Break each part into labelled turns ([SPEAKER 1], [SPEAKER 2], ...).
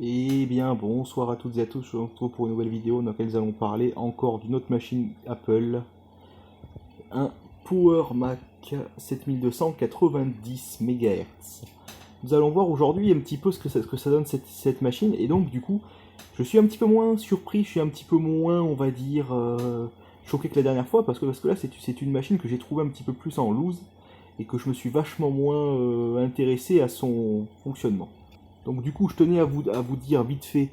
[SPEAKER 1] Eh bien, bonsoir à toutes et à tous, je vous retrouve pour une nouvelle vidéo dans laquelle nous allons parler encore d'une autre machine Apple, un Power Mac 7290 MHz. Nous allons voir aujourd'hui un petit peu ce que ça donne cette machine, et donc du coup, je suis un petit peu moins surpris, je suis un petit peu moins, on va dire, choqué que la dernière fois, parce que là c'est une machine que j'ai trouvée un petit peu plus en loose, et que je me suis vachement moins intéressé à son fonctionnement. Donc du coup, je tenais à vous dire vite fait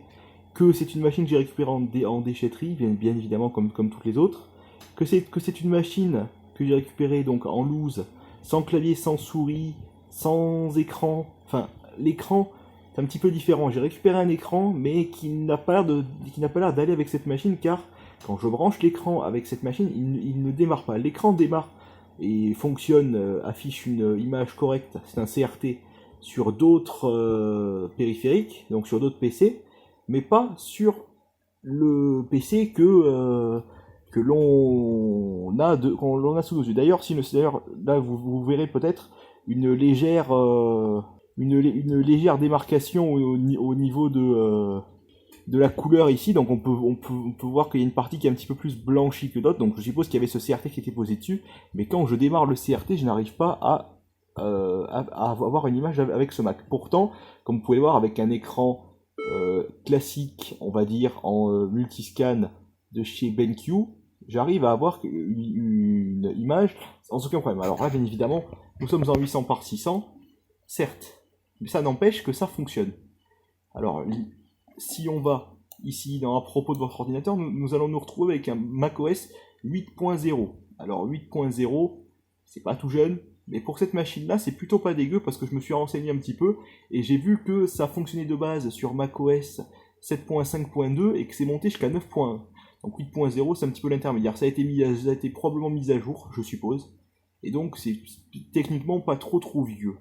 [SPEAKER 1] que c'est une machine que j'ai récupérée en déchetterie, bien évidemment comme toutes les autres, que c'est une machine que j'ai récupérée donc en loose, sans clavier, sans souris, sans écran. Enfin, l'écran, c'est un petit peu différent. J'ai récupéré un écran, mais qui n'a pas l'air d'aller avec cette machine, car quand je branche l'écran avec cette machine, il ne démarre pas. L'écran démarre et fonctionne, affiche une image correcte, c'est un CRT, sur d'autres périphériques, donc sur d'autres PC, mais pas sur le PC que l'on a sous nos yeux. D'ailleurs, là vous verrez peut-être une légère démarcation au niveau de la couleur ici. Donc on peut voir qu'il y a une partie qui est un petit peu plus blanchie que d'autres. Donc je suppose qu'il y avait ce CRT qui était posé dessus, mais quand je démarre le CRT, je n'arrive pas à avoir une image avec ce Mac. Pourtant, comme vous pouvez le voir, avec un écran classique, on va dire, en multiscan de chez BenQ, j'arrive à avoir une image sans aucun problème. Alors là, bien évidemment, nous sommes en 800 par 600, certes, mais ça n'empêche que ça fonctionne. Alors, si on va ici à propos de votre ordinateur, nous allons nous retrouver avec un macOS 8.0. Alors 8.0, c'est pas tout jeune, mais pour cette machine-là, c'est plutôt pas dégueu parce que je me suis renseigné un petit peu et j'ai vu que ça fonctionnait de base sur macOS 7.5.2 et que c'est monté jusqu'à 9.1. Donc 8.0, c'est un petit peu l'intermédiaire. Ça a été probablement mis à jour, je suppose. Et donc c'est techniquement pas trop vieux.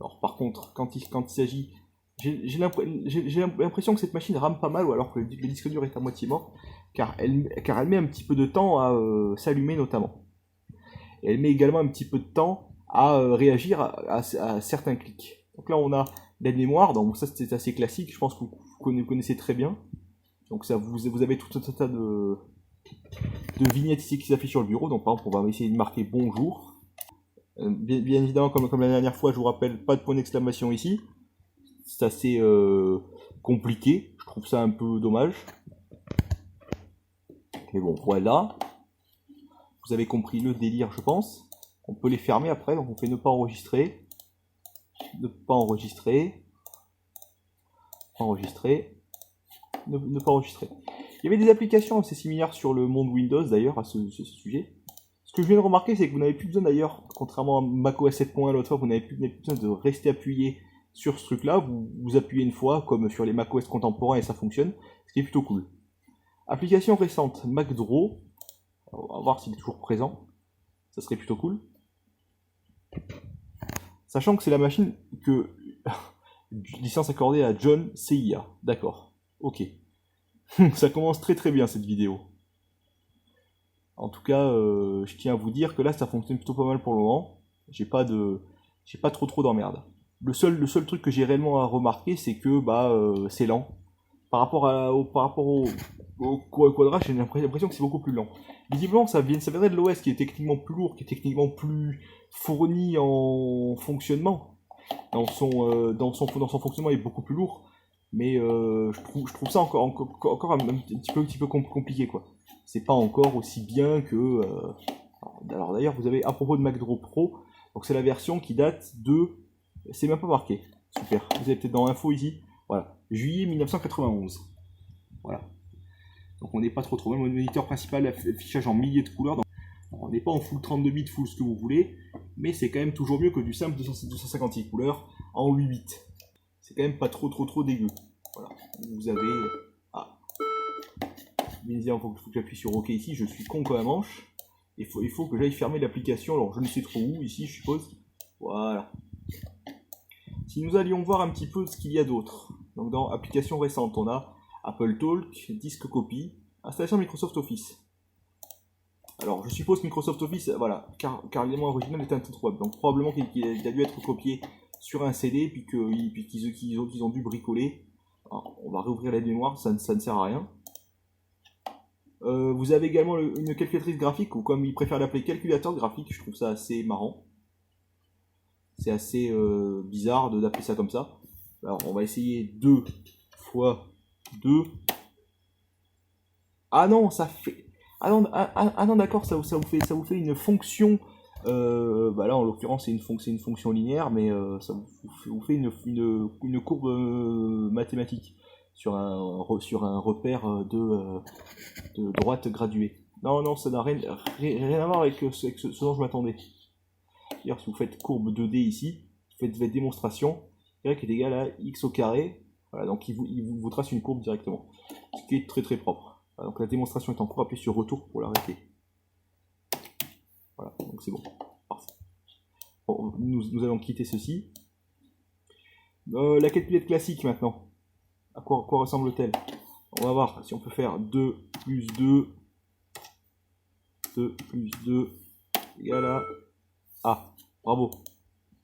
[SPEAKER 1] Alors par contre, quand il s'agit... J'ai l'impression que cette machine rame pas mal, ou alors que le disque dur est à moitié mort, car elle met un petit peu de temps à s'allumer notamment. Et elle met également un petit peu de temps à réagir à certains clics. Donc là on a l'aide-mémoire, donc ça c'est assez classique, je pense que vous connaissez très bien. Donc ça, vous avez tout un tas de vignettes ici qui s'affichent sur le bureau. Donc par exemple on va essayer de marquer bonjour. Bien évidemment comme la dernière fois, je vous rappelle, pas de point d'exclamation ici. C'est assez compliqué, je trouve ça un peu dommage. Mais bon, voilà. Vous avez compris le délire, je pense. On peut les fermer après, donc on fait ne pas enregistrer. Ne pas enregistrer. Enregistrer. Ne pas enregistrer. Il y avait des applications assez similaires sur le monde Windows d'ailleurs à ce sujet. Ce que je viens de remarquer, c'est que vous n'avez plus besoin d'ailleurs, contrairement à macOS 7.1 l'autre fois, vous n'avez plus besoin de rester appuyé sur ce truc-là. Vous appuyez une fois, comme sur les macOS contemporains, et ça fonctionne, ce qui est plutôt cool. Application récente, MacDraw. On va voir s'il est toujours présent. Ça serait plutôt cool. Sachant que c'est la machine que... licence accordée à John CIA. D'accord. Ok. Ça commence très bien cette vidéo. En tout cas, je tiens à vous dire que là, ça fonctionne plutôt pas mal pour le moment. J'ai pas trop d'emmerde. Le seul truc que j'ai réellement à remarquer, c'est que c'est lent. Par rapport au Quadra, j'ai l'impression que c'est beaucoup plus lent. Visiblement, ça viendrait de l'OS qui est techniquement plus lourd, qui est techniquement plus fourni en fonctionnement. Dans son fonctionnement, il est beaucoup plus lourd. Mais je trouve ça encore un petit peu compliqué, quoi. C'est pas encore aussi bien que... Alors d'ailleurs, vous avez, à propos de MacDraw Pro, donc c'est la version qui date de... C'est même pas marqué. Super. Vous avez peut-être dans Info ici. Voilà. Juillet 1991. Voilà. Donc on n'est pas trop mal. Mon moniteur principal, affichage en milliers de couleurs. Donc on n'est pas en full 32 bits, full ce que vous voulez. Mais c'est quand même toujours mieux que du simple 256 couleurs en 8 bits. C'est quand même pas trop dégueu. Voilà. Vous avez... Ah. Bien évidemment, il faut que j'appuie sur OK ici. Je suis con comme un manche. Il faut que j'aille fermer l'application. Alors je ne sais trop où, ici je suppose. Voilà. Si nous allions voir un petit peu ce qu'il y a d'autre. Donc dans applications récentes, on a Apple Talk, Disque Copy, installation Microsoft Office. Alors je suppose que Microsoft Office, voilà, car l'élément original est introuvable. Donc probablement qu'il a dû être copié sur un CD, puis qu'ils ont dû bricoler. Alors, on va réouvrir la mémoire, ça ne sert à rien. Vous avez également une calculatrice graphique, ou comme ils préfèrent l'appeler calculateur graphique, je trouve ça assez marrant. C'est assez bizarre d'appeler ça comme ça. Alors on va essayer 2 fois 2. Ah non, ça fait... Ah non, d'accord, ça vous fait une fonction... bah là en l'occurrence c'est une fonction linéaire, mais ça vous fait une courbe mathématique sur un repère de droite graduée. Non, ça n'a rien à voir avec ce dont je m'attendais. D'ailleurs, si vous faites courbe 2D ici, vous faites votre démonstration, y est égal à x au carré. Voilà, donc il vous trace une courbe directement, ce qui est très très propre. Voilà, donc la démonstration est en cours, appuyez sur retour pour l'arrêter. Voilà, donc c'est bon. Parfait. Bon, nous allons quitter ceci. La calculette classique maintenant. À quoi ressemble-t-elle? On va voir si on peut faire 2 plus 2. 2 plus 2 égale à... Ah, bravo.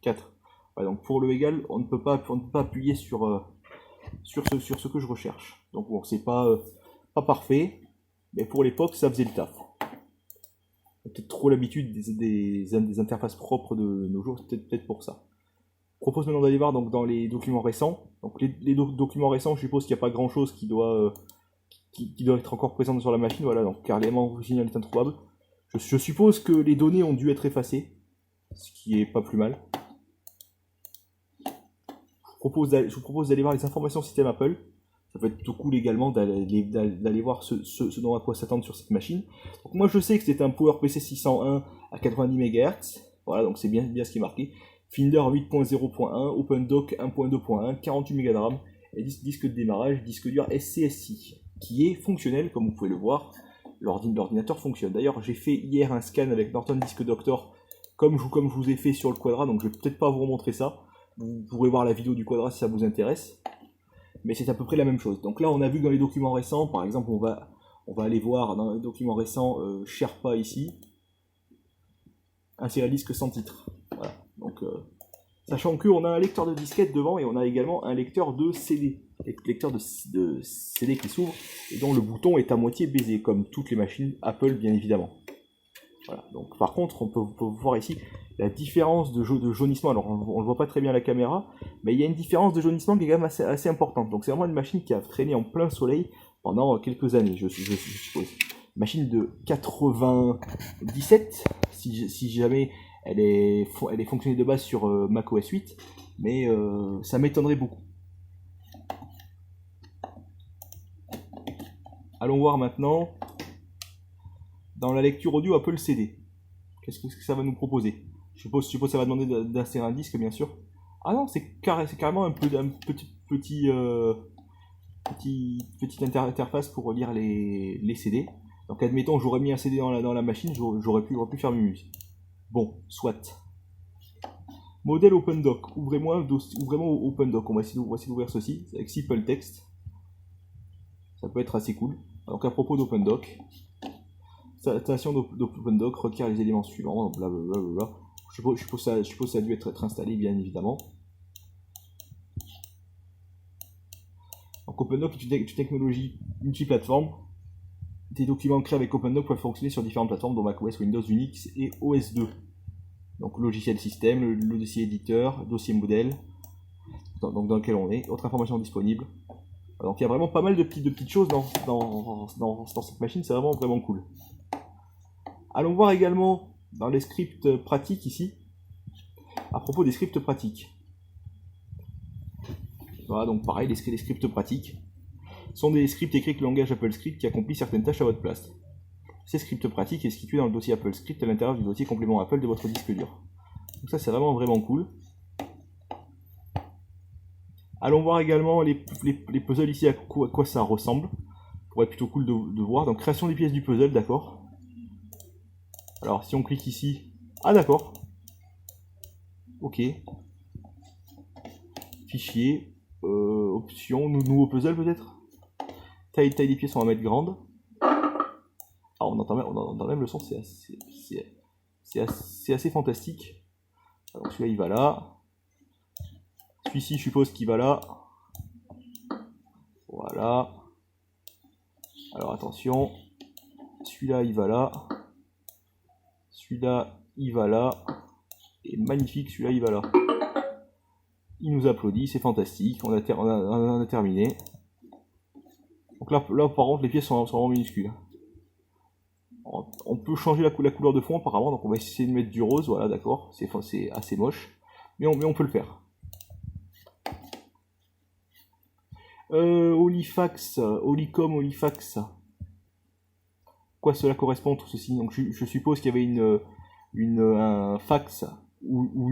[SPEAKER 1] 4. Ouais, donc pour le égal, on ne peut pas appuyer sur ce que je recherche. Donc bon, c'est pas parfait, mais pour l'époque, ça faisait le taf. Peut-être trop l'habitude des interfaces propres de nos jours, c'est peut-être pour ça. Je propose maintenant d'aller voir donc, dans les documents récents. Donc les documents récents, je suppose qu'il n'y a pas grand-chose qui doit être encore présent sur la machine. Voilà, donc car l'élément original est introuvable. Je suppose que les données ont dû être effacées, ce qui est pas plus mal. Je vous propose d'aller voir les informations système Apple. Ça peut être plutôt cool également d'aller voir ce dont à quoi s'attendre sur cette machine. Donc moi je sais que c'est un PowerPC 601 à 90 MHz. Voilà, donc c'est bien ce qui est marqué. Finder 8.0.1, OpenDock 1.2.1, 48 Mb de RAM, et disque de démarrage, disque dur SCSI, qui est fonctionnel, comme vous pouvez le voir. L'ordinateur fonctionne. D'ailleurs, j'ai fait hier un scan avec Norton Disk Doctor, comme je vous ai fait sur le Quadra, donc je vais peut-être pas vous remontrer ça. Vous pourrez voir la vidéo du Quadra si ça vous intéresse. Mais c'est à peu près la même chose. Donc là, on a vu dans les documents récents, par exemple, on va aller voir dans les documents récents Sherpa ici, un serial disque sans titre. Voilà. Donc, sachant qu'on a un lecteur de disquette devant et on a également un lecteur de CD. Lecteur de CD qui s'ouvre et dont le bouton est à moitié baisé, comme toutes les machines Apple, bien évidemment. Voilà. Donc, par contre, on peut voir ici la différence de jaunissement. Alors, on ne le voit pas très bien à la caméra, mais il y a une différence de jaunissement qui est quand même assez importante. Donc, c'est vraiment une machine qui a traîné en plein soleil pendant quelques années, je suppose. Machine de 97, si jamais elle est fonctionnée de base sur macOS 8, mais ça m'étonnerait beaucoup. Allons voir maintenant dans la lecture audio Apple CD. Qu'est-ce que ça va nous proposer? Je suppose que ça va demander d'insérer un disque, bien sûr. Ah non, c'est carrément petite interface pour lire les CD. Donc admettons, j'aurais mis un CD dans la machine, j'aurais pu faire mes musiques. Bon, soit. Modèle OpenDock. Ouvrez-moi OpenDock. On va essayer d'ouvrir ceci avec Simple Text. Ça peut être assez cool. Donc à propos d'OpenDock, l'installation d'OpenDock requiert les éléments suivants, blablabla. Je suppose que ça a dû être installé, bien évidemment. Donc OpenDock est une technologie multiplateforme. Des documents créés avec OpenDock peuvent fonctionner sur différentes plateformes, dont macOS, Windows, Unix et OS2. Donc logiciel système, le dossier éditeur, dossier modèle, dans lequel on est, autres informations disponibles. Donc il y a vraiment pas mal de petites choses dans cette machine, c'est vraiment cool. Allons voir également dans les scripts pratiques ici, à propos des scripts pratiques. Voilà, donc pareil, les scripts pratiques sont des scripts écrits avec le langage AppleScript qui accomplit certaines tâches à votre place. Ces scripts pratiques est situé dans le dossier AppleScript à l'intérieur du dossier complément Apple de votre disque dur. Donc ça c'est vraiment cool. Allons voir également les puzzles ici, à quoi ça ressemble. Pour être plutôt cool de voir. Donc création des pièces du puzzle, d'accord. Alors si on clique ici, ah d'accord. Ok. Fichier, options, nouveau puzzle peut-être. Taille des pièces, on va mettre grande. Ah, on entend même le son, c'est assez fantastique. Alors celui-là il va là. Celui-ci, je suppose qu'il va là. Voilà. Alors attention. Celui-là, il va là. Celui-là, il va là. Et magnifique, celui-là, il va là. Il nous applaudit, c'est fantastique. On a terminé. Donc là, par contre, les pièces sont vraiment minuscules. On peut changer la couleur de fond apparemment, donc on va essayer de mettre du rose, voilà, d'accord, c'est assez moche, mais on peut le faire. Halifax, Holycom, Halifax. Quoi cela correspond tout ceci? Donc je suppose qu'il y avait un fax ou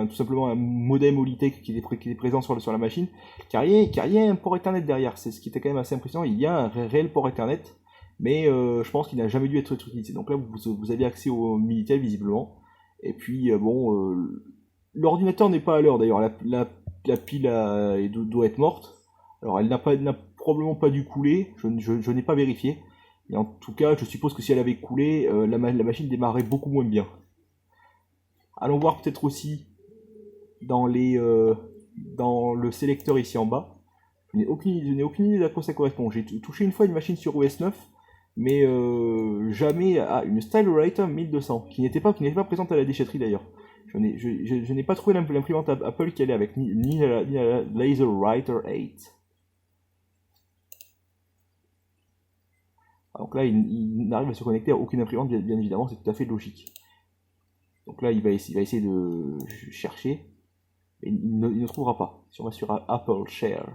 [SPEAKER 1] tout simplement un modem Holitech qui est présent sur la machine, qui a rien un port Ethernet derrière. C'est ce qui était quand même assez impressionnant. Il y a un réel port Ethernet, mais je pense qu'il n'a jamais dû être utilisé. Donc là, vous avez accès au Minitel visiblement. Et puis l'ordinateur n'est pas à l'heure d'ailleurs. La pile doit être morte. Alors elle n'a probablement pas dû couler. Je n'ai pas vérifié. Mais en tout cas, je suppose que si elle avait coulé, la machine démarrait beaucoup moins bien. Allons voir peut-être aussi dans le sélecteur ici en bas. Je n'ai aucune idée à quoi ça correspond. J'ai touché une fois une machine sur OS 9, mais jamais à une StyleWriter 1200, qui n'était pas présente à la déchetterie d'ailleurs. Je n'ai pas trouvé l'imprimante Apple qui allait avec, ni la LaserWriter 8. Donc là, il n'arrive à se connecter à aucune imprimante, bien évidemment, c'est tout à fait logique. Donc là, il va essayer de chercher, mais il ne trouvera pas. Si on va sur Apple Share,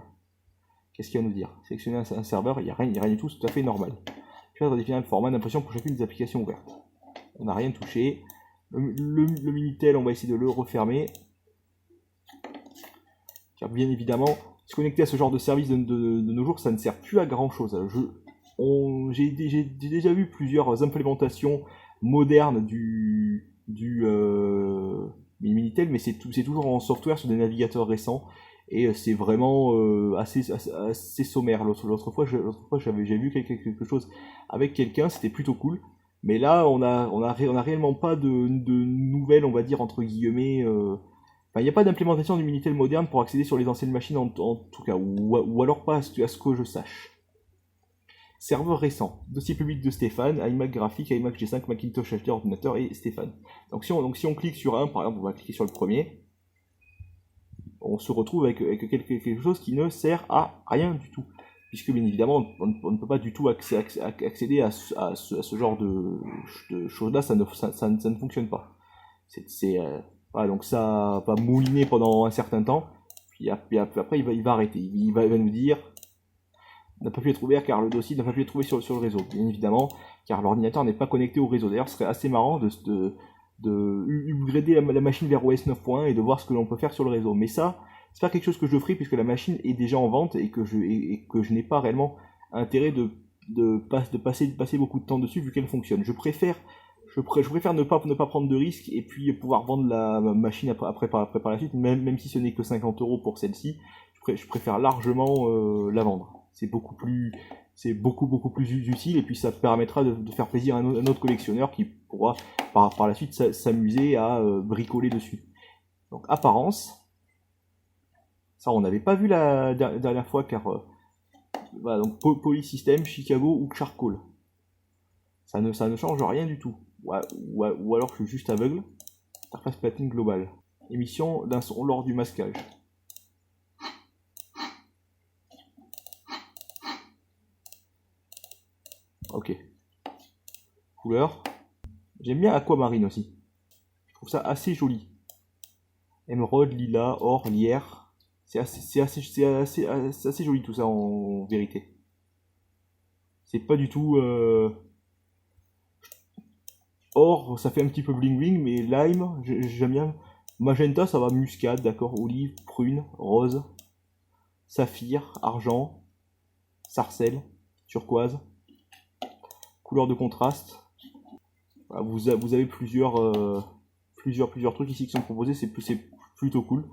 [SPEAKER 1] qu'est-ce qu'il va nous dire? Sélectionner un serveur, il n'y a rien du tout, c'est tout à fait normal. Puis là, définir le format d'impression pour chacune des applications ouvertes. On n'a rien touché. Le Minitel, on va essayer de le refermer. Car bien évidemment, se connecter à ce genre de service de nos jours, ça ne sert plus à grand chose. J'ai déjà vu plusieurs implémentations modernes du Minitel, mais c'est toujours en software sur des navigateurs récents et c'est vraiment assez sommaire. L'autre fois j'ai vu quelque chose avec quelqu'un, c'était plutôt cool, mais là on a réellement pas de nouvelles, on va dire entre guillemets. Il n'y a pas d'implémentation du Minitel moderne pour accéder sur les anciennes machines en tout cas, ou alors pas à ce que je sache. Serveur récent, dossier public de Stéphane, iMac graphique, iMac G5, Macintosh HD, ordinateur et Stéphane. Donc si on clique sur un, par exemple, on va cliquer sur le premier, on se retrouve avec quelque chose qui ne sert à rien du tout. Puisque bien évidemment, on ne peut pas du tout accéder à ce genre de choses-là, ça ne fonctionne pas. Voilà, donc ça va mouliner pendant un certain temps, puis après il va arrêter, il va nous dire n'a pas pu être ouvert car le dossier n'a pas pu être trouvé sur le réseau, bien évidemment, car l'ordinateur n'est pas connecté au réseau. D'ailleurs, ce serait assez marrant de upgrader la machine vers OS 9.1 et de voir ce que l'on peut faire sur le réseau. Mais ça, c'est pas quelque chose que je ferai puisque la machine est déjà en vente et que je n'ai pas réellement intérêt de passer beaucoup de temps dessus vu qu'elle fonctionne. Je préfère ne pas prendre de risques et puis pouvoir vendre la machine après par la suite, même si ce n'est que 50 € pour celle-ci, je préfère largement la vendre. C'est beaucoup plus utile et puis ça permettra de faire plaisir à un autre collectionneur qui pourra par la suite s'amuser à bricoler dessus. Donc apparence, ça on n'avait pas vu la dernière fois car voilà, donc Polysystem, Chicago ou Charcoal. Ça ne change rien du tout. Ou alors je suis juste aveugle. Interface platine globale. Émission d'un son lors du masquage. Ok. Couleur. J'aime bien Aquamarine aussi. Je trouve ça assez joli. Émeraude, lilas, or, lierre. C'est assez joli tout ça en vérité. C'est pas du tout... Or, ça fait un petit peu bling bling, mais lime, j'aime bien. Magenta, ça va muscade, d'accord. Olive, prune, rose, saphir, argent, sarcelle, turquoise. Couleur de contraste. Voilà, vous avez plusieurs trucs ici qui sont proposés, c'est plutôt cool.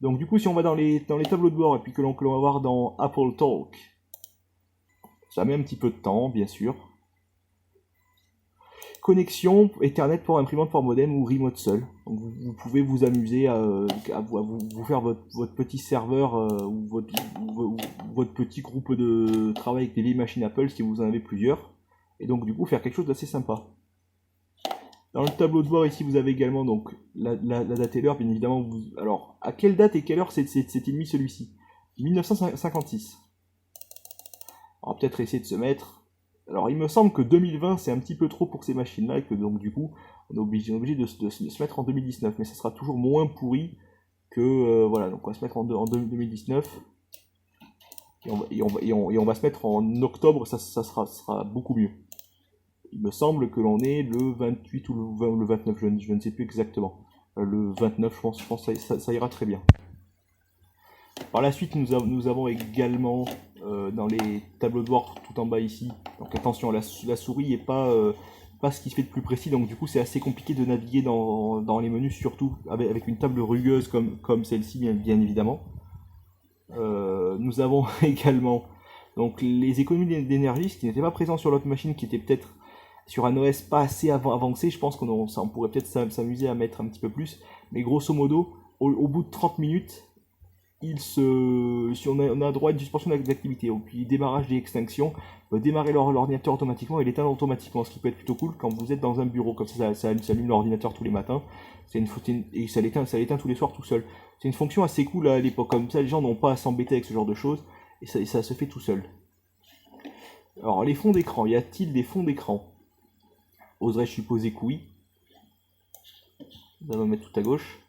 [SPEAKER 1] Donc du coup, si on va dans les tableaux de bord et puis que l'on va voir dans Apple Talk, ça met un petit peu de temps, bien sûr. connexion Ethernet pour imprimante par modem ou remote seul. Donc vous pouvez vous amuser à vous faire votre petit serveur ou votre petit groupe de travail avec des vieilles machines Apple si vous en avez plusieurs. Et donc du coup faire quelque chose d'assez sympa. Dans le tableau de bord ici vous avez également donc la date et l'heure, bien évidemment. Alors à quelle date et quelle heure s'est-il mis celui-ci? 1956. On va peut-être essayer de se mettre. Alors il me semble que 2020 c'est un petit peu trop pour ces machines-là et que donc du coup on est obligé de se mettre en 2019, mais ça sera toujours moins pourri que voilà, donc on va se mettre en 2019 et on va se mettre en octobre, ça sera beaucoup mieux. Il me semble que l'on est le 28 ou le 29, je ne sais plus exactement. Le 29 je pense que ça ira très bien. Par la suite, nous avons également dans les tableaux de bord tout en bas ici. Donc attention, la souris n'est pas ce qui se fait de plus précis, donc du coup c'est assez compliqué de naviguer dans les menus, surtout avec une table rugueuse comme celle-ci, bien évidemment. Nous avons également donc les économies d'énergie, ce qui n'était pas présent sur l'autre machine, qui était peut-être sur un OS pas assez avancé. Je pense qu'on pourrait peut-être s'amuser à mettre un petit peu plus, mais grosso modo, au bout de 30 minutes, si on a droit à une suspension d'activité, ou puis démarrage des extinctions, démarrer l'ordinateur automatiquement et l'éteindre automatiquement, ce qui peut être plutôt cool quand vous êtes dans un bureau, comme ça allume l'ordinateur tous les matins, et ça l'éteint tous les soirs tout seul. C'est une fonction assez cool à l'époque, comme ça les gens n'ont pas à s'embêter avec ce genre de choses, et ça se fait tout seul. Alors les fonds d'écran, y a-t-il des fonds d'écran? Oserais-je supposer que oui. On va mettre tout à gauche.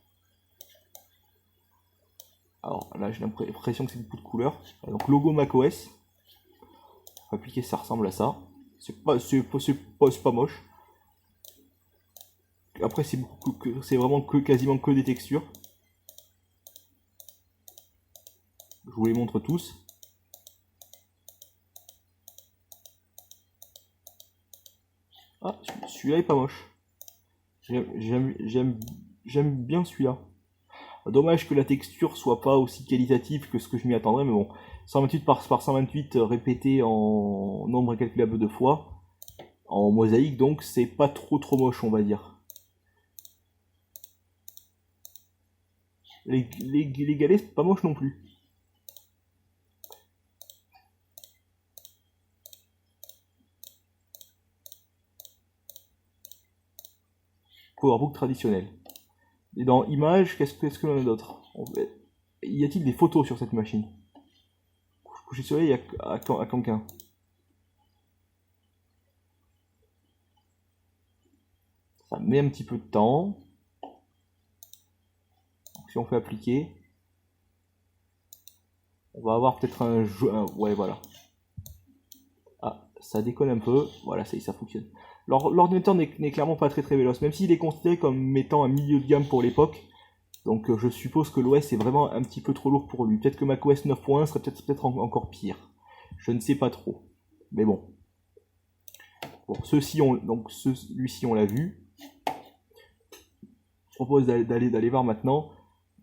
[SPEAKER 1] Alors là j'ai l'impression que c'est beaucoup de couleurs. Donc logo macOS. On va appliquer, ça ressemble à ça. C'est pas moche. Après c'est vraiment quasiment que des textures. Je vous les montre tous. Ah, celui-là est pas moche. J'aime bien celui-là. Dommage que la texture soit pas aussi qualitative que ce que je m'y attendrais, mais bon, 128 par 128 répété en nombre incalculable de fois, en mosaïque, donc c'est pas trop moche, on va dire. Les galets, c'est pas moche non plus. Powerbook traditionnel. Et dans images, qu'est-ce que l'on a d'autre? Y a-t-il des photos sur cette machine? Coucher de soleil à Canquin. Ça met un petit peu de temps. Donc, si on fait appliquer, on va avoir peut-être un jeu. Ouais, voilà. Ah, ça déconne un peu. Voilà, ça fonctionne. L'ordinateur n'est clairement pas très véloce, même s'il est considéré comme mettant un milieu de gamme pour l'époque. Donc je suppose que l'OS est vraiment un petit peu trop lourd pour lui. Peut-être que macOS 9.1 serait peut-être encore pire. Je ne sais pas trop. Mais bon. Bon, celui-ci on l'a vu. Je propose d'aller voir maintenant.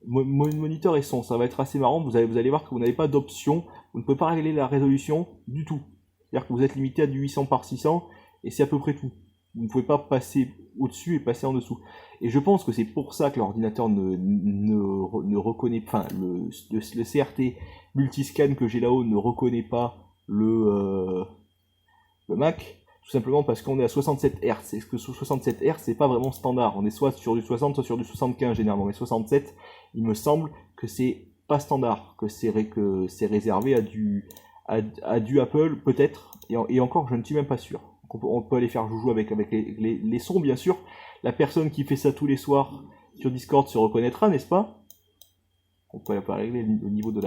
[SPEAKER 1] Moniteur et son, ça va être assez marrant. Vous allez voir que vous n'avez pas d'option. Vous ne pouvez pas régler la résolution du tout. C'est-à-dire que vous êtes limité à du 800 par 600 et c'est à peu près tout. Vous ne pouvez pas passer au-dessus et passer en dessous. Et je pense que c'est pour ça que l'ordinateur ne reconnaît pas, enfin le CRT multiscan que j'ai là-haut ne reconnaît pas le Mac, tout simplement parce qu'on est à 67 Hz. Et que 67 Hz, c'est pas vraiment standard. On est soit sur du 60, soit sur du 75 généralement. Mais 67, il me semble que c'est pas standard, que c'est réservé à du Apple, peut-être. Et encore, je ne suis même pas sûr. On peut aller faire joujou avec les sons, bien sûr. La personne qui fait ça tous les soirs sur Discord se reconnaîtra, n'est-ce pas? On peut pas régler le niveau de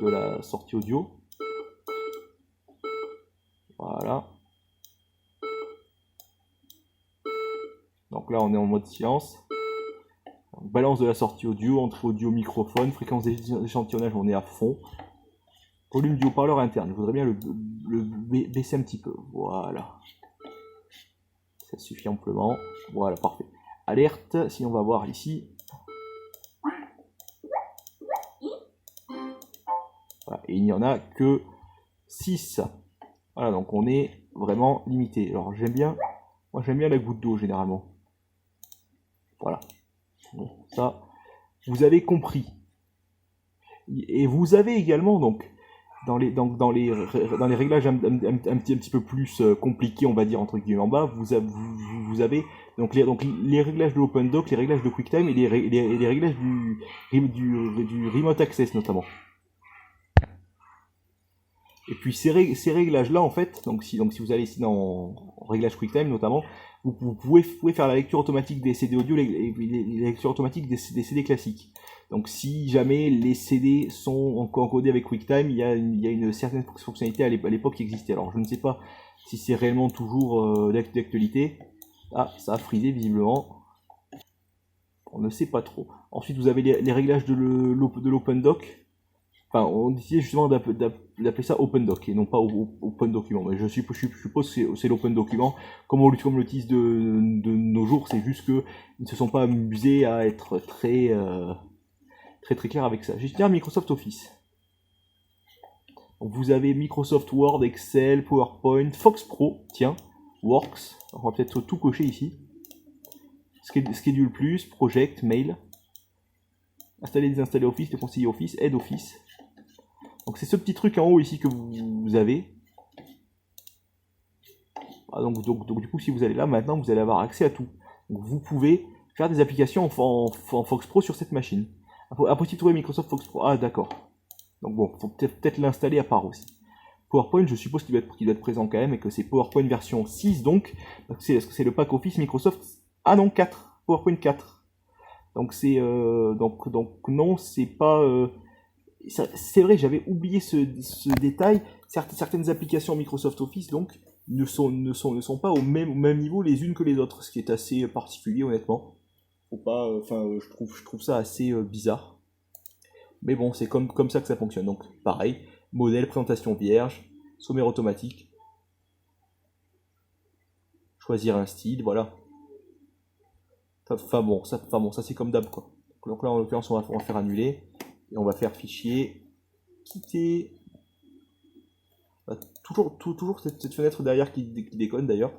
[SPEAKER 1] la sortie audio. Voilà. Donc là, on est en mode silence. Balance de la sortie audio, entrée audio, microphone, fréquence d'échantillonnage, on est à fond. Volume du haut-parleur interne, je voudrais bien le baisser un petit peu. Voilà. Ça suffit amplement. Voilà, parfait. Alerte, si on va voir ici. Voilà, et il n'y en a que 6. Voilà, donc on est vraiment limité. Alors j'aime bien Moi j'aime bien la goutte d'eau généralement. Voilà. Bon, ça, vous avez compris. Et vous avez également donc dans les réglages un petit peu plus compliqués, on va dire entre guillemets en bas, vous avez donc les réglages de OpenDock, les réglages de QuickTime et les réglages du Remote Access notamment. Et puis ces réglages-là, en fait, donc si vous allez ici dans réglage QuickTime notamment, vous pouvez faire la lecture automatique des CD audio et les lectures automatiques des CD classiques. Donc si jamais les CD sont encodés avec QuickTime, il y a une certaine fonctionnalité à l'époque qui existait. Alors je ne sais pas si c'est réellement toujours d'actualité. Ah, ça a frisé visiblement. On ne sait pas trop. Ensuite vous avez les réglages de l'OpenDock. Enfin, on décide justement d'appeler ça OpenDock et non pas Open Document. Mais je suppose que c'est l'Open Document. Comme on l'utilise de nos jours, c'est juste qu'ils ne se sont pas amusés à être très clair avec ça. J'ai bien Microsoft Office. Donc vous avez Microsoft Word, Excel, PowerPoint, Fox Pro, tiens, Works. On va peut-être tout cocher ici. Schedule Plus, Project, Mail. Installer, désinstaller Office, les conseillers Office, Aide Office. Donc c'est ce petit truc en haut ici que vous avez. Ah, donc du coup si vous allez là maintenant vous allez avoir accès à tout. Donc vous pouvez faire des applications en Fox Pro sur cette machine. Impossible de trouver Microsoft Fox Pro. Ah d'accord. Donc bon, faut peut-être l'installer à part aussi. PowerPoint, je suppose qu'il doit être présent quand même et que c'est PowerPoint version 6 donc. Est-ce que c'est le pack Office Microsoft? Ah non, 4. PowerPoint 4. Donc c'est donc non, c'est pas c'est vrai, j'avais oublié ce détail. Certaines applications Microsoft Office donc ne sont pas au même niveau les unes que les autres, ce qui est assez particulier honnêtement. Faut pas, je trouve ça assez bizarre. Mais bon, c'est comme ça que ça fonctionne. Donc pareil, modèle, présentation vierge, sommaire automatique, choisir un style, voilà. Enfin bon, ça c'est comme d'hab quoi. Donc là en l'occurrence on va faire annuler. Et on va faire fichier, quitter. Toujours cette fenêtre derrière qui déconne d'ailleurs.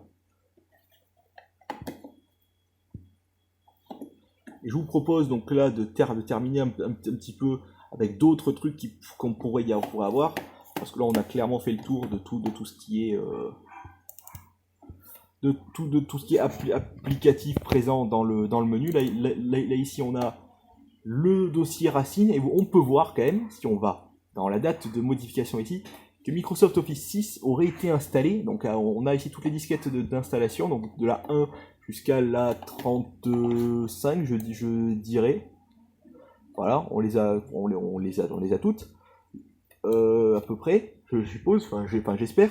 [SPEAKER 1] Et je vous propose donc là de terminer un petit peu avec d'autres trucs qu'on pourrait avoir. Parce que là on a clairement fait le tour de tout ce qui est de tout ce qui est applicatif présent dans le menu. Là ici on a le dossier racine et on peut voir quand même, si on va dans la date de modification ici, que Microsoft Office 6 aurait été installé. Donc on a ici toutes les disquettes d'installation, donc de la 1 jusqu'à la 35 je dirais. Voilà, on les a toutes à peu près, je suppose, j'espère.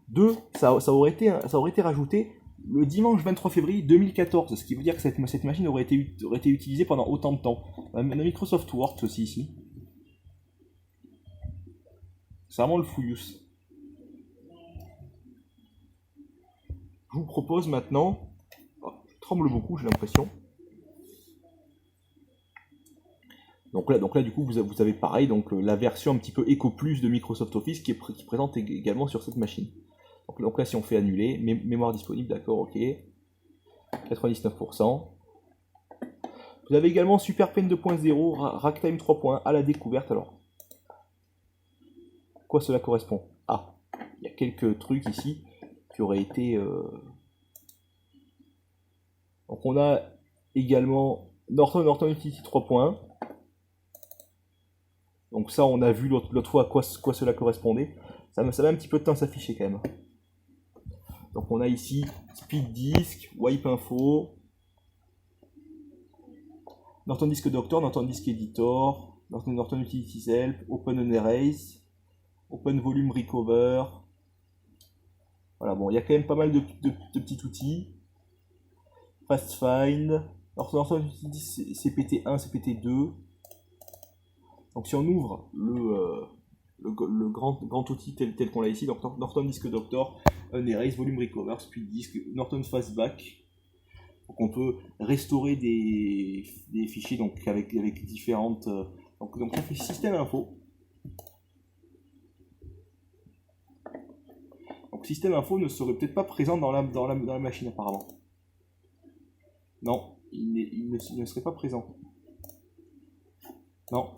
[SPEAKER 1] 2, ça aurait été rajouté le dimanche 23 février 2014, ce qui veut dire que cette machine aurait été utilisée pendant autant de temps. Microsoft Word aussi ici. C'est vraiment le fouillus. Je vous propose maintenant, je tremble beaucoup j'ai l'impression. Donc là du coup vous avez pareil, donc la version un petit peu Eco Plus de Microsoft Office qui est présente également sur cette machine. Donc là si on fait annuler, mémoire disponible, d'accord, ok. 99%. Vous avez également SuperPen 2.0, Racktime 3.1 à la découverte. Alors, quoi cela correspond? Ah, il y a quelques trucs ici qui auraient été... Donc on a également Norton Utility 3.1. Donc ça on a vu l'autre fois à quoi cela correspondait. Ça met un petit peu de temps à s'afficher quand même. Donc on a ici Speed Disk, Wipe Info, Norton Disk Doctor, Norton Disk Editor, Norton Utilities Help, Open and Erase, Open Volume Recover. Voilà, bon, il y a quand même pas mal de petits outils. Fast Find, Norton Utilities CPT1, CPT2. Donc si on ouvre le grand outil tel qu'on l'a ici, donc Norton Disk Doctor, Erase, Volume Recover, Speed Disk, Norton Fastback. Donc on peut restaurer des fichiers donc avec différentes... donc on fait système info. Donc système info ne serait peut-être pas présent dans la machine apparemment. Non, il ne serait pas présent. Non.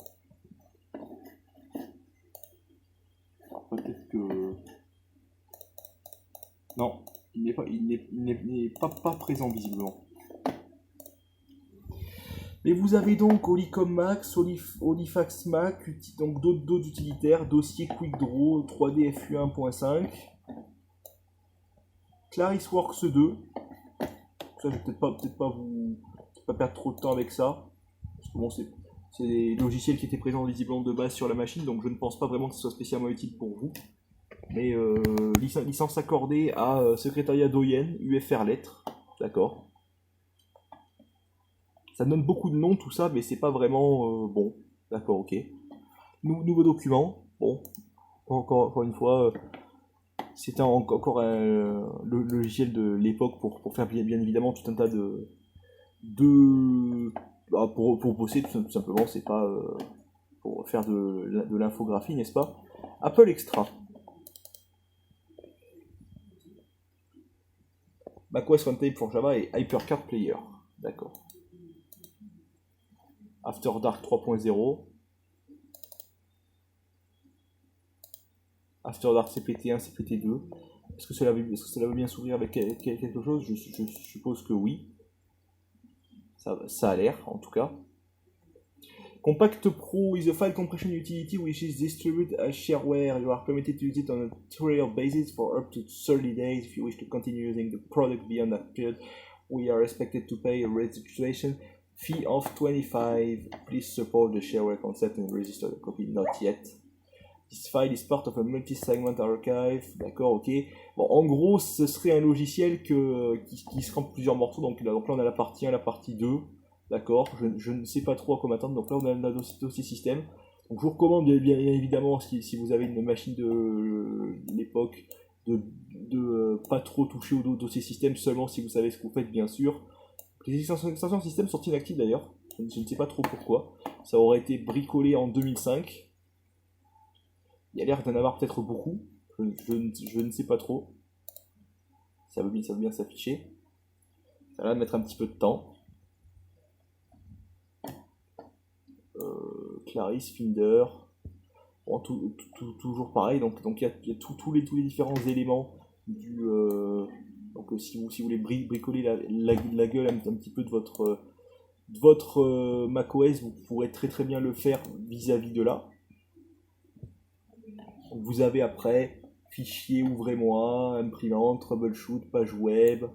[SPEAKER 1] Alors peut-être que... Non, il n'est pas présent visiblement. Et vous avez donc Olicom Max, Olifax Mac, donc d'autres utilitaires, dossier QuickDraw 3D FU1.5, ClarisWorks 2. Ça, je vais peut-être pas perdre trop de temps avec ça. Parce que bon, c'est des logiciels qui étaient présents visiblement de base sur la machine, donc je ne pense pas vraiment que ce soit spécialement utile pour vous. Mais licence accordée à secrétariat d'OIN, UFR Lettres, d'accord. Ça donne beaucoup de noms, tout ça, mais c'est pas vraiment bon. D'accord, ok. Nouveau document. Bon, encore une fois, c'était encore le logiciel de l'époque pour faire bien évidemment tout un tas pour bosser tout simplement, c'est pas pour faire de l'infographie, n'est-ce pas? Apple Extra. macOS Runtime for Java et HyperCard Player. D'accord. After Dark 3.0. After Dark CPT1, CPT2. Est-ce que cela veut bien s'ouvrir avec quelque chose? Je suppose que oui. Ça a l'air, en tout cas. Compact Pro is a file compression utility which is distributed as shareware. You are permitted to use it on a trial basis for up to 30 days. If you wish to continue using the product beyond that period, we are expected to pay a registration fee of 25. Please support the shareware concept and register the copy. Not yet. This file is part of a multi-segment archive. D'accord, ok. Bon, en gros, ce serait un logiciel qui se rend plusieurs morceaux. Donc là, on a la partie 1, la partie 2. D'accord, je ne sais pas trop à quoi m'attendre. Donc là, on a le dossier système. Donc je vous recommande bien évidemment, si vous avez une machine de l'époque, de pas trop toucher au dossier système, seulement si vous savez ce que vous faites, bien sûr. Les extensions système sont inactives d'ailleurs. Je ne sais pas trop pourquoi. Ça aurait été bricolé en 2005. Il y a l'air d'en avoir peut-être beaucoup. Je ne sais pas trop. Ça veut bien s'afficher. Ça va mettre un petit peu de temps. Claris, Finder, bon, toujours pareil, donc il y a tous les différents éléments du donc si vous voulez bricoler la gueule un petit peu de votre macOS, vous pourrez très bien le faire vis-à-vis de là. Donc vous avez après fichier, ouvrez-moi, imprimante, troubleshoot, page web.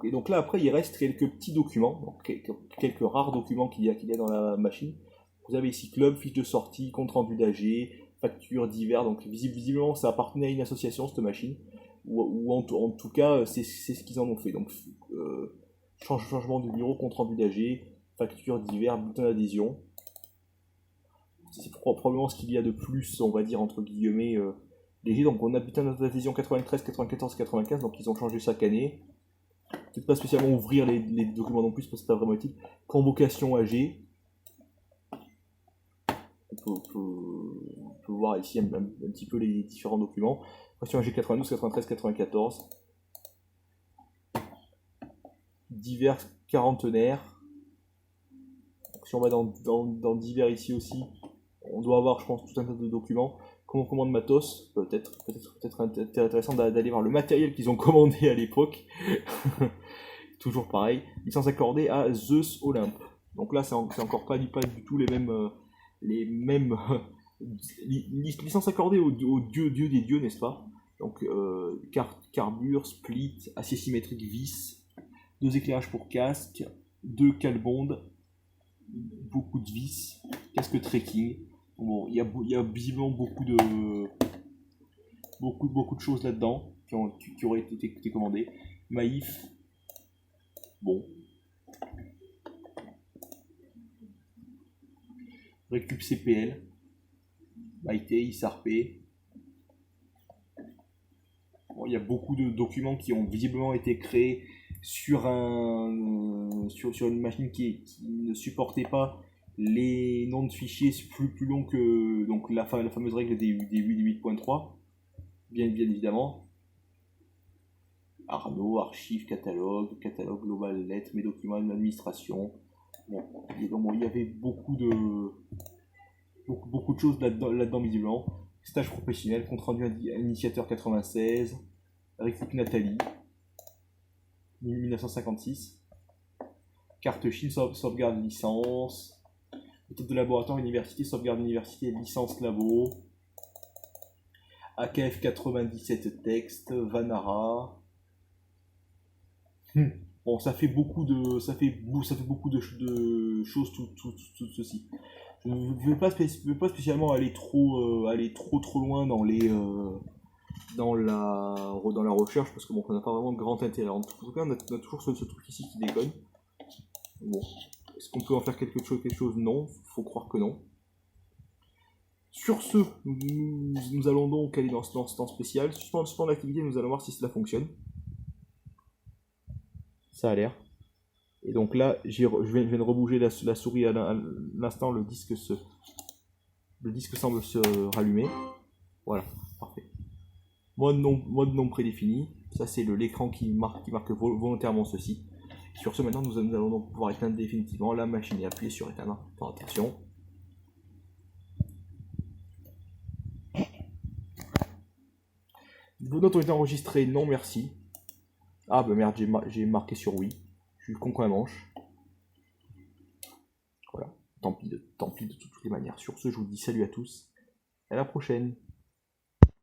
[SPEAKER 1] Et donc là, après, il reste quelques petits documents, donc quelques rares documents qu'il y a dans la machine. Vous avez ici club, fiche de sortie, compte rendu d'AG, factures divers. Donc visiblement, ça appartenait à une association, cette machine. Ou en tout cas, c'est ce qu'ils en ont fait. Donc changement de bureau, compte rendu d'AG, factures divers, bulletin d'adhésion. C'est probablement ce qu'il y a de plus, on va dire, entre guillemets, léger. Donc on a bulletin d'adhésion 93, 94, 95. Donc ils ont changé chaque année. Peut-être pas spécialement ouvrir les documents non plus, parce que c'est pas vraiment utile. Convocation AG. On peut voir ici un petit peu les différents documents. Question AG 92, 93, 94. Divers quarantenaires. Donc, si on va dans divers ici aussi, on doit avoir, je pense, tout un tas de documents. Commande matos, peut-être intéressant d'aller voir le matériel qu'ils ont commandé à l'époque. Toujours pareil, licence accordée à Zeus Olympe. Donc là, c'est encore pas du tout les mêmes licences accordées aux dieux des dieux, n'est-ce pas? Donc carbure, split, acier symétrique vis, 2 éclairages pour casque, 2 calbondes, beaucoup de vis, casque trekking. Bon, il y a visiblement beaucoup de choses là-dedans qui auraient été commandées. Maïf, bon. Récup CPL, Maïté, ISARP. Bon, il y a beaucoup de documents qui ont visiblement été créés sur une machine qui ne supportait pas les noms de fichiers plus longs que donc la fameuse règle des 8.3. bien évidemment. Arnaud, archives, catalogue global, lettres, mes documents, administration. Bon, il y avait beaucoup de choses là-dedans visiblement. Stage professionnel, compte rendu initiateur 96, Récup Nathalie, 1956. Carte Chine, sauvegarde licence. Méthode de laboratoire, université, sauvegarde université, licence labo. AKF 97 texte, Vanara. Bon, ça fait beaucoup de choses tout ceci. Je ne veux pas spécialement aller trop loin dans la recherche parce que bon, on n'a pas vraiment de grand intérêt. En tout cas, on a toujours ce truc ici qui déconne. Bon, est-ce qu'on peut en faire quelque chose? Non, faut croire que non. Sur ce, nous allons donc aller dans ce temps spécial. Suspendre l'activité, nous allons voir si cela fonctionne. Ça a l'air. Et donc là, je viens de rebouger la souris à l'instant, le disque semble se rallumer. Voilà, parfait. Mode nom prédéfini. Ça, c'est l'écran qui marque volontairement ceci. Sur ce, maintenant, nous allons donc pouvoir éteindre définitivement la machine et appuyer sur éteindre. Attention. Vos notes ont été enregistrées, non merci. Ah bah merde, j'ai marqué sur oui. Je suis con comme la manche. Voilà, tant pis de toutes les manières. Sur ce, je vous dis salut à tous. À la prochaine.